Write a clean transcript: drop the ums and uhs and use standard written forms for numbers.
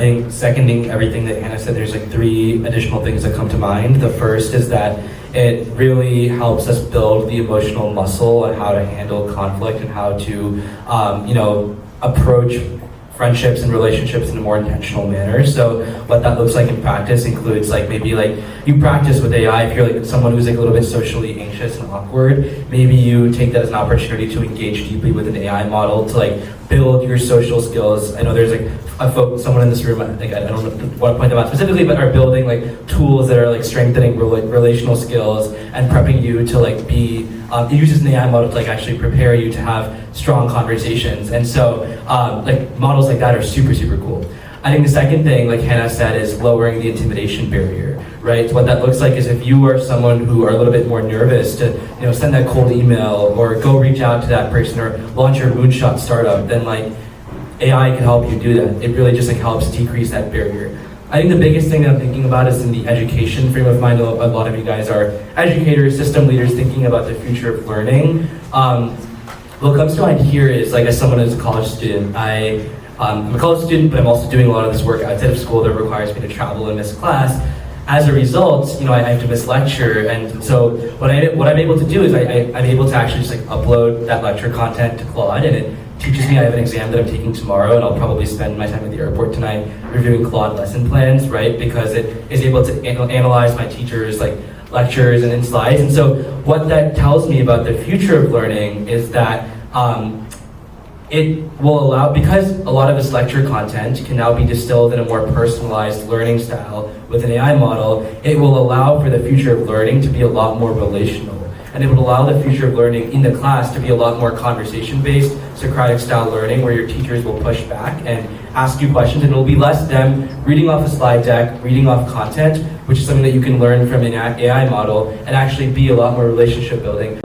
think seconding everything that Hannah said, there's like 3 additional things that come to mind. The first is that it really helps us build the emotional muscle on how to handle conflict and how to, approach friendships and relationships in a more intentional manner. So what that looks like in practice includes like maybe like you practice with AI. If you're like someone who's like a little bit socially anxious and awkward, maybe you take that as an opportunity to engage deeply with an AI model to like build your social skills. I know there's like someone in this room, like I don't want to point them out specifically, but are building like tools that are like strengthening relational skills and prepping you to like be, it uses an AI model to like actually prepare you to have strong conversations. And so like models like that are super, super cool. I think the second thing, like Hannah said, is lowering the intimidation barrier, right? So what that looks like is if you are someone who are a little bit more nervous to, send that cold email or go reach out to that person or launch your moonshot startup, then like AI can help you do that. It really just like helps decrease that barrier. I think the biggest thing that I'm thinking about is in the education frame of mind. A lot of you guys are educators, system leaders thinking about the future of learning. What comes to mind here is like as someone who's a college student, I'm a college student, but I'm also doing a lot of this work outside of school that requires me to travel and miss class. As a result, I have to miss lecture, and so what I'm able to do is I'm able to actually just like upload that lecture content to Claude, and it teaches me. I have an exam that I'm taking tomorrow, and I'll probably spend my time at the airport tonight reviewing Claude lesson plans, right? Because it is able to analyze my teachers' like lectures and in slides. And so what that tells me about the future of learning is that it will allow, because a lot of this lecture content can now be distilled in a more personalized learning style with an AI model, it will allow for the future of learning to be a lot more relational. And it would allow the future of learning in the class to be a lot more conversation-based, Socratic style learning, where your teachers will push back and ask you questions, and it will be less them reading off a slide deck, reading off content, which is something that you can learn from an AI model, and actually be a lot more relationship building.